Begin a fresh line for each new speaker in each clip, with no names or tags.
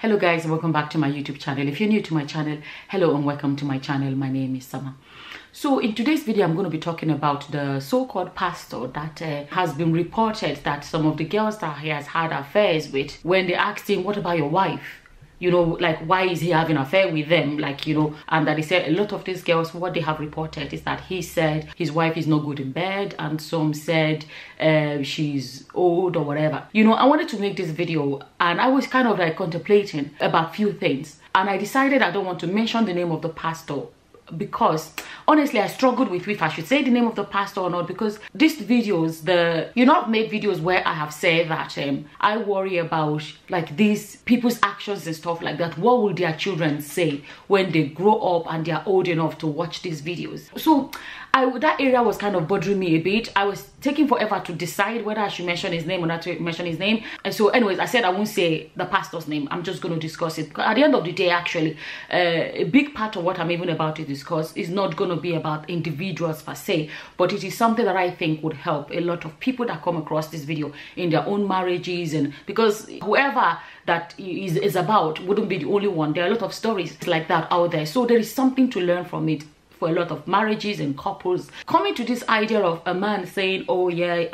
Hello guys, welcome back to my YouTube channel. If you're new to my channel, hello and welcome to my channel. My name is Summer. So in today's video, I'm going to be talking about the so-called pastor that has been reported that some of the girls that he has had affairs with, when they asked him, what about your wife? You know, like, why is he having an affair with them? Like, you know, and that he said a lot of these girls, what they have reported is that he said his wife is not good in bed, and some said she's old or whatever. You know, I wanted to make this video and I was kind of like contemplating about few things, and I decided I don't want to mention the name of the pastor because honestly I struggled with if I should say the name of the pastor or not, because these videos, I've made videos where I have said that I worry about like these people's actions and stuff like that. What will their children say when they grow up and they are old enough to watch these videos? So that area was kind of bothering me a bit. I was taking forever to decide whether I should mention his name or not to mention his name. And so anyways, I said I won't say the pastor's name. I'm just going to discuss it. At the end of the day, actually, a big part of what I'm even about to discuss is not going to be about individuals per se, but it is something that I think would help a lot of people that come across this video in their own marriages, and because whoever that is about wouldn't be the only one. There are a lot of stories like that out there. So there is something to learn from it for a lot of marriages and couples. Coming to this idea of a man saying, oh yeah,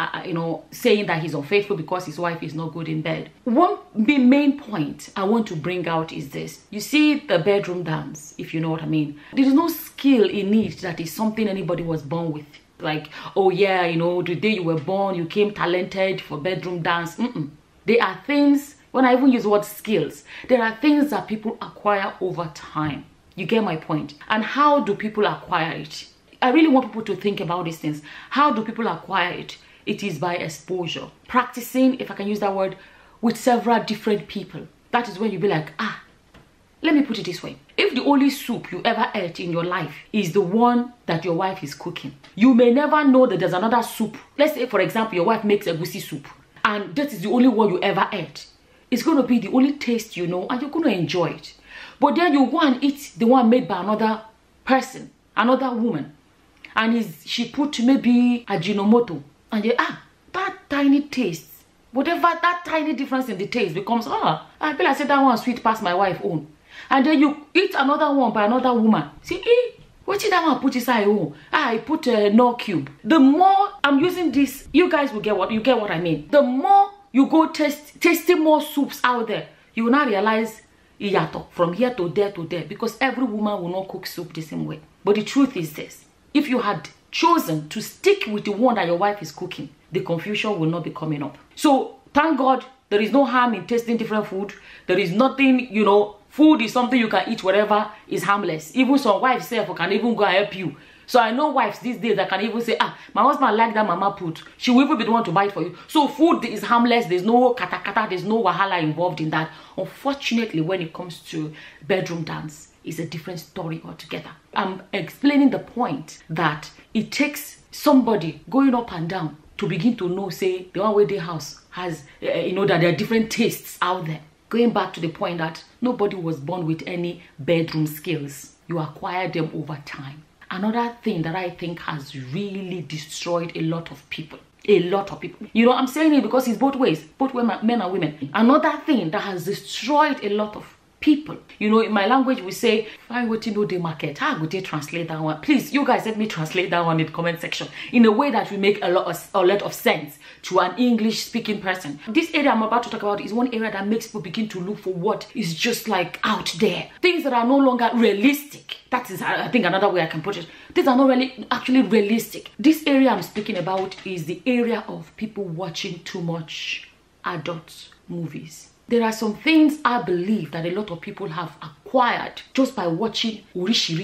saying that he's unfaithful because his wife is not good in bed. One main point I want to bring out is this. You see the bedroom dance, if you know what I mean. There is no skill in it that is something anybody was born with. Like, oh yeah, you know, the day you were born, you came talented for bedroom dance. There are things, when I even use the word skills, there are things that people acquire over time. You get my point? And how do people acquire it? I really want people to think about these things. How do people acquire it? It is by exposure. Practicing, if I can use that word, with several different people. That is when you be like, let me put it this way. If the only soup you ever ate in your life is the one that your wife is cooking, you may never know that there's another soup. Let's say, for example, your wife makes a goosey soup, and that is the only one you ever ate. It's going to be the only taste you know, and you're going to enjoy it. But then you go and eat the one made by another person, another woman, and she put maybe Ajinomoto, and you that tiny taste, whatever that tiny difference in the taste becomes, I feel like say that one sweet past my wife own. And then you eat another one by another woman. See, what did that one put inside? I put a no cube. The more I'm using this, you guys will get what I mean. The more you go tasting more soups out there, you will now realize from here to there, because every woman will not cook soup the same way. But the truth is this: if you had chosen to stick with the one that your wife is cooking, the confusion will not be coming up. So thank God there is no harm in tasting different food. There is nothing, food is something you can eat whatever is harmless. Even some wives say can even go and help you. So I know wives these days that can even say, my husband like that mama put. She will even be the one to buy it for you. So food is harmless. There's no kata, there's no wahala involved in that. Unfortunately, when it comes to bedroom dance, it's a different story altogether. I'm explaining the point that it takes somebody going up and down to begin to know, say, the one way their house has, that there are different tastes out there. Going back to the point that nobody was born with any bedroom skills. You acquire them over time. Another thing that I think has really destroyed a lot of people. I'm saying it because it's both ways, both men and women. Another thing that has destroyed a lot of people. In my language we say, find what you know the market. How would they translate that one? Please, you guys let me translate that one in the comment section in a way that will make a lot of sense to an English speaking person. This area I'm about to talk about is one area that makes people begin to look for what is just like out there. Things that are no longer realistic. That is, I think, another way I can put it. These are not really actually realistic. This area I'm speaking about is the area of people watching too much adult movies. There are some things I believe that a lot of people have acquired just by watching rishi.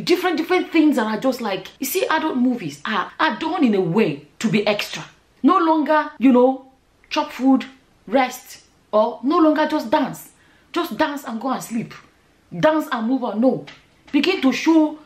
Different things that are just like, you see, adult movies are done in a way to be extra. No longer, chop food, rest, or no longer just dance. Just dance and go and sleep. Dance and move on. No. Begin to show,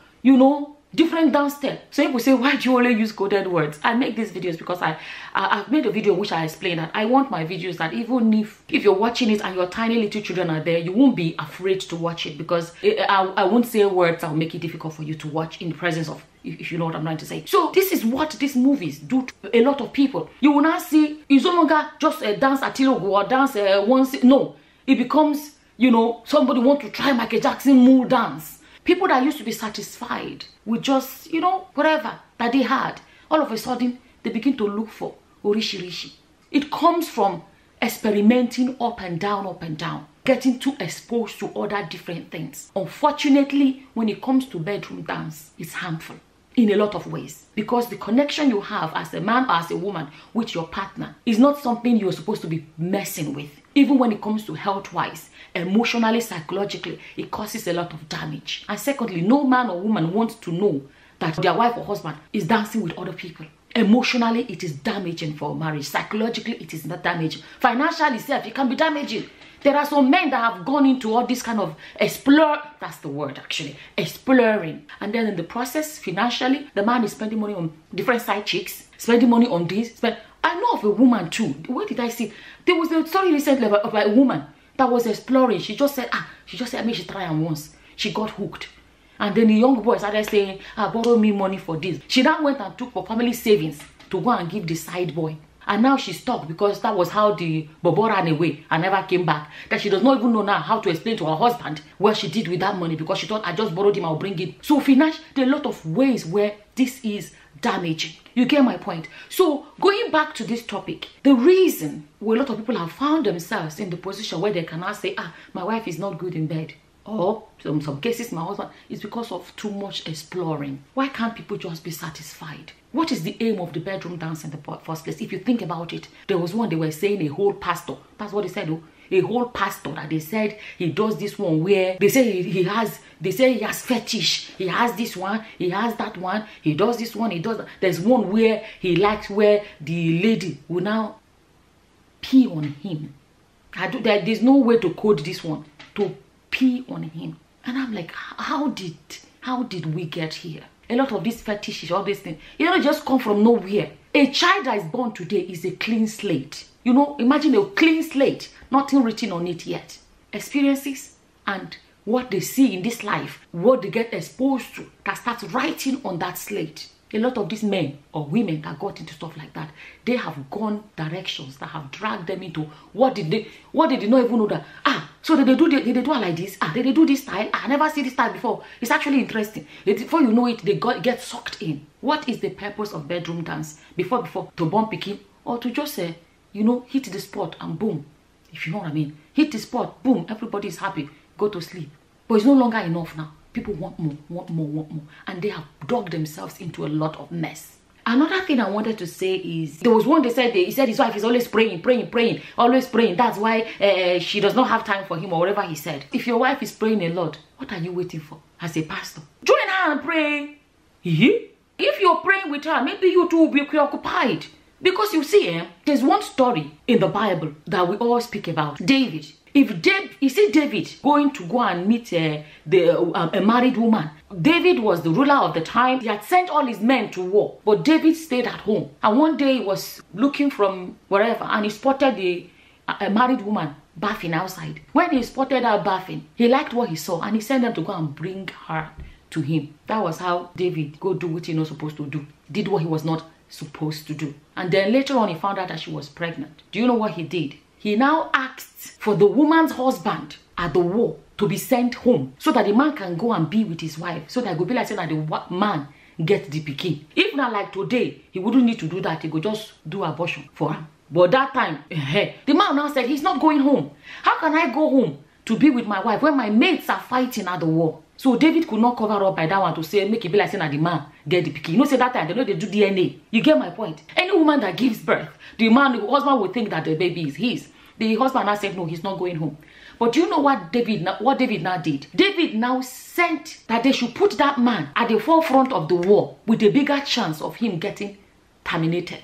different dance step. So people say, why do you only use coded words? I make these videos because I've made a video in which I explain that I want my videos that even if you're watching it and your tiny little children are there, you won't be afraid to watch it, because I won't say words that will make it difficult for you to watch in the presence of, if you know what I'm trying to say. So this is what these movies do to a lot of people. You will not see, it's no longer just a dance at Tilogo or dance once. No, it becomes, you know, somebody want to try Michael Jackson mood dance. People that used to be satisfied with just, you know, whatever that they had, all of a sudden, they begin to look for orishi. It comes from experimenting up and down, getting too exposed to other different things. Unfortunately, when it comes to bedroom dance, it's harmful in a lot of ways, because the connection you have as a man or as a woman with your partner is not something you're supposed to be messing with. Even when it comes to health-wise, emotionally, psychologically, it causes a lot of damage. And secondly, no man or woman wants to know that their wife or husband is dancing with other people. Emotionally, it is damaging for marriage. Psychologically, it is not damaging. Financially, it can be damaging. There are some men that have gone into all this kind of that's the word actually, exploring. And then in the process, financially, the man is spending money on different side chicks, spending money on this. I know of a woman too. Where did I see? There was a story recently about a woman that was exploring. She just said, I mean, she tried and once. She got hooked. And then the young boy started saying, borrow me money for this. She now went and took for family savings to go and give the side boy. And now she's stuck because that was how the bobo ran away and never came back. That she does not even know now how to explain to her husband what she did with that money, because she thought, I just borrowed him, I'll bring it. So financially, there are a lot of ways where this is damaging. You get my point? So going back to this topic, the reason why a lot of people have found themselves in the position where they cannot say, my wife is not good in bed, or in some cases my husband, is because of too much exploring. Why can't people just be satisfied? What is the aim of the bedroom dance in the first place? If you think about it, there was one they were saying, a whole pastor. That's what they said, oh. A whole pastor that they said he does this one where they say he has fetish. He has this one, he has that one, he does this one, he does that. There's one where he likes where the lady will now pee on him. There's no way to code this one, to pee on him. And I'm like, how did we get here? A lot of these fetishes, all these things, you know, just come from nowhere. A child that is born today is a clean slate. You know, imagine a clean slate, nothing written on it yet. Experiences and what they see in this life, what they get exposed to, that starts writing on that slate. A lot of these men or women that got into stuff like that, they have gone directions that have dragged them into what did they not even know that, so did they do it like this? Did they do this style? I never see this style before. It's actually interesting. Before you know it, they get sucked in. What is the purpose of bedroom dance? Before to bump picking, or to just you know, hit the spot and boom. If you know what I mean. Hit the spot, boom, everybody is happy, go to sleep. But it's no longer enough now. People want more. And they have dug themselves into a lot of mess. Another thing I wanted to say is, there was one he said his wife is always praying, always praying. That's why she does not have time for him, or whatever he said. If your wife is praying a lot, what are you waiting for as a pastor? Join her and pray. If you're praying with her, maybe you too will be preoccupied. Because you see, there's one story in the Bible that we all speak about. David. You see David going to go and meet a married woman. David was the ruler of the time. He had sent all his men to war, but David stayed at home. And one day he was looking from wherever, and he spotted a married woman bathing outside. When he spotted her bathing, he liked what he saw, and he sent them to go and bring her to him. That was how David go do what he was not supposed to do. Did what he was not supposed to do. And then later on he found out that she was pregnant. Do you know what he did? He now asked for the woman's husband at the war to be sent home, so that the man can go and be with his wife, so that it could be like saying that the man gets the pikin. If not like today, he wouldn't need to do that. He could just do abortion for him. But that time, the man now said he's not going home. How can I go home to be with my wife when my mates are fighting at the war? So David could not cover up by that one to say, make it be like saying that the man get the pikin. You know, say that time, they know they do DNA. You get my point? Any woman that gives birth, the husband would think that the baby is his. The husband now said, no, he's not going home. But do you know what David now did? David now sent that they should put that man at the forefront of the war with a bigger chance of him getting terminated.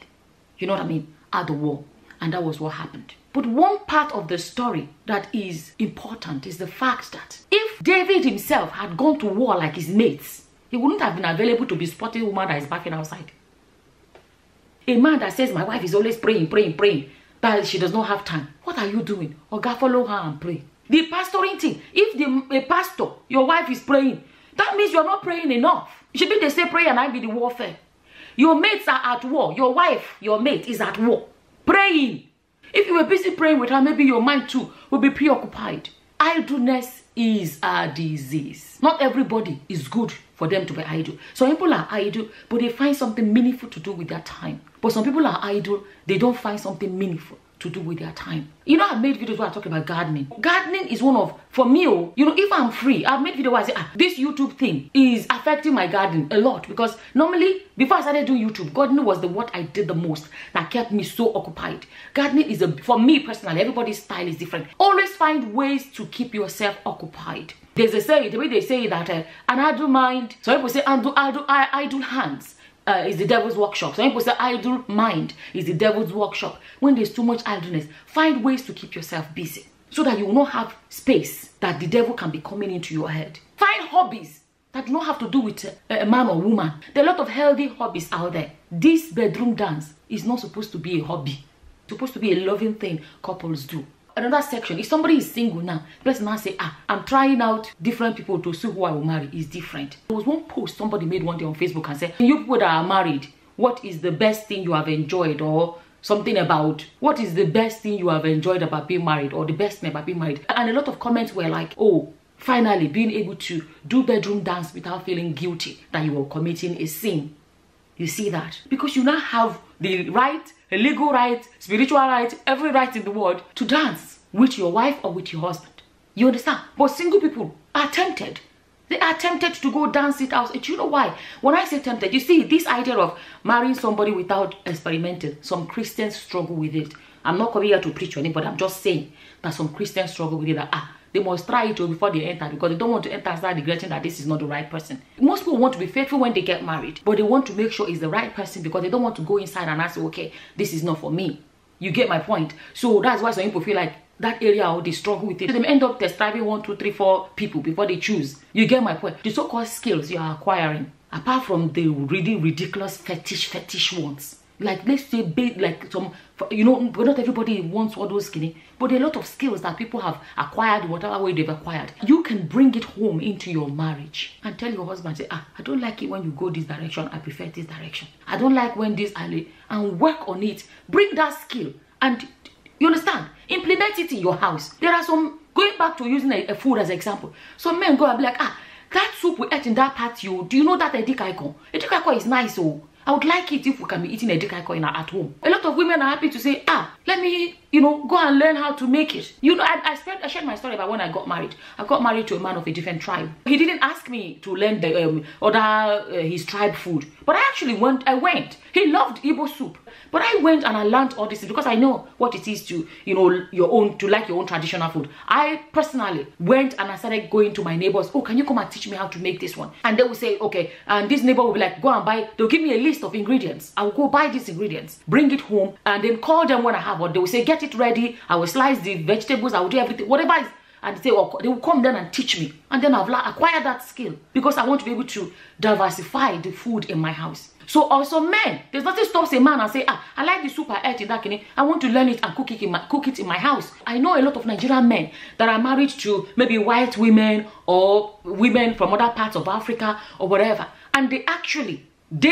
You know what I mean? At the war. And that was what happened. But one part of the story that is important is the fact that if David himself had gone to war like his mates, He wouldn't have been available to be spotting a woman that is backing outside. A man that says, my wife is always praying, that she does not have time. What are you doing? Oga, follow her and pray. The pastoring thing, if a pastor, your wife is praying, that means you're not praying enough. It should be they say prayer and I be the warfare. Your mates are at war. Your wife, your mate is at war. Praying. If you were busy praying with her, maybe your mind too will be preoccupied. Idleness is a disease. Not everybody is good for them to be idle. Some people are idle, but they find something meaningful to do with their time. But some people are idle, they don't find something meaningful to do with their time. You know, I've made videos where I talk about gardening. Gardening is one of, for me, you know, if I'm free, I've made videos where I say, this YouTube thing is affecting my garden a lot. Because normally, before I started doing YouTube, gardening was what I did the most. That kept me so occupied. Gardening is, for me personally, everybody's style is different. Always find ways to keep yourself occupied. There's a saying, the way they say that, an idle mind, some people say idle hands. Is the devil's workshop. Some people say idle mind is the devil's workshop. When there's too much idleness, find ways to keep yourself busy so that you will not have space that the devil can be coming into your head. Find hobbies that do not have to do with a man or woman. There are a lot of healthy hobbies out there. This bedroom dance is not supposed to be a hobby. It's supposed to be a loving thing couples do. Another section, if somebody is single now, the person now say, I'm trying out different people to see who I will marry. Is different. There was one post somebody made one day on Facebook and said, you people that are married, what is the best thing you have enjoyed? Or something about, what is the best thing you have enjoyed about being married? Or the best thing about being married? And a lot of comments were like, oh, finally being able to do bedroom dance without feeling guilty that you were committing a sin. You see that? Because you now have the right, a legal right, spiritual right, every right in the world to dance with your wife or with your husband. You understand? But single people are tempted. They are tempted to go dance it out. And you know why? When I say tempted, you see this idea of marrying somebody without experimenting. Some Christians struggle with it. I'm not coming here to preach to anybody. I'm just saying that some Christians struggle with it. That they must try it before they enter because they don't want to enter and start regretting that this is not the right person. Most people want to be faithful when they get married, but they want to make sure it's the right person because they don't want to go inside and ask, okay, this is not for me. You get my point? So that's why some people feel like that area or they struggle with it. They end up describing 1, 2, 3, 4 people before they choose. You get my point? The so-called skills you are acquiring, apart from the really ridiculous fetish ones. Like, let's say, like some, you know, not everybody wants all those skinny, but there are a lot of skills that people have acquired, whatever way they've acquired. You can bring it home into your marriage and tell your husband, say, I don't like it when you go this direction, I prefer this direction. I don't like when this, and work on it. Bring that skill and, you understand, implement it in your house. There are some, going back to using a food as an example, some men go and be like, that soup we ate in that patio, do you know that edikaiko? Edikaiko is nice, oh. I would like it if we can be eating edikaiko at home. A lot of women are happy to say, let me, you know, go and learn how to make it. You know, I shared my story about when I got married. I got married to a man of a different tribe. He didn't ask me to learn the his tribe food, but I actually went. He loved Igbo soup, but I went and I learned all this because I know what it is to, you know, to like your own traditional food. I personally went and I started going to my neighbors. Oh, can you come and teach me how to make this one? And they will say, okay. And this neighbor will be like, go and buy. They'll give me a list of ingredients. I will go buy these ingredients, bring it home, and then call them when I have one. They will say, get it ready. I will slice the vegetables. I will do everything, whatever is. And they will come then and teach me. And then I've acquired that skill because I want to be able to diversify the food in my house. So also men, there's nothing stops a man and say, I like the soup I ate in that kidney. I want to learn it and cook it in my house. I know a lot of Nigerian men that are married to maybe white women or women from other parts of Africa or whatever. And they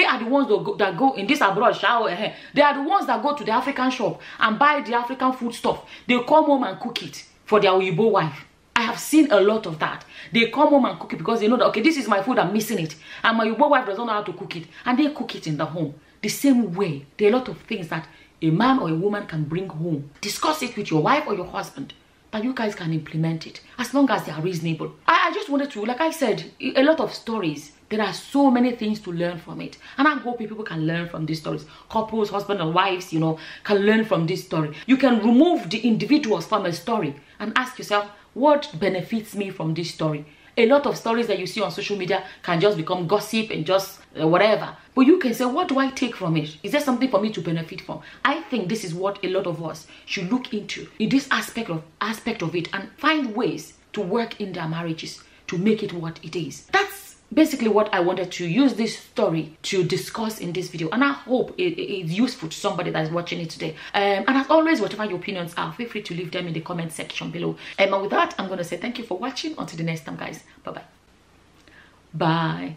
are the ones that go in this abroad shower. They are the ones that go to the African shop and buy the African food stuff. They come home and cook it for their Oyibo wife. I have seen a lot of that. They come home and cook it because they know that, okay, this is my food, I'm missing it. And my Oyibo wife doesn't know how to cook it. And they cook it in the home. The same way, there are a lot of things that a man or a woman can bring home. Discuss it with your wife or your husband. That you guys can implement it as long as they are reasonable. I just wanted to, like I said, a lot of stories. There are so many things to learn from it. And I'm hoping people can learn from these stories. Couples, husband and wives, you know, can learn from this story. You can remove the individuals from a story and ask yourself, what benefits me from this story? A lot of stories that you see on social media can just become gossip and just whatever. But you can say, what do I take from it? Is there something for me to benefit from? I think this is what a lot of us should look into in this aspect of it and find ways to work in their marriages to make it what it is. That's basically what I wanted to use this story to discuss in this video, and I hope it's useful to somebody that's watching it today. And as always, whatever your opinions are, feel free to leave them in the comment section below. And with that, I'm going to say thank you for watching. Until the next time, guys. Bye-bye. Bye.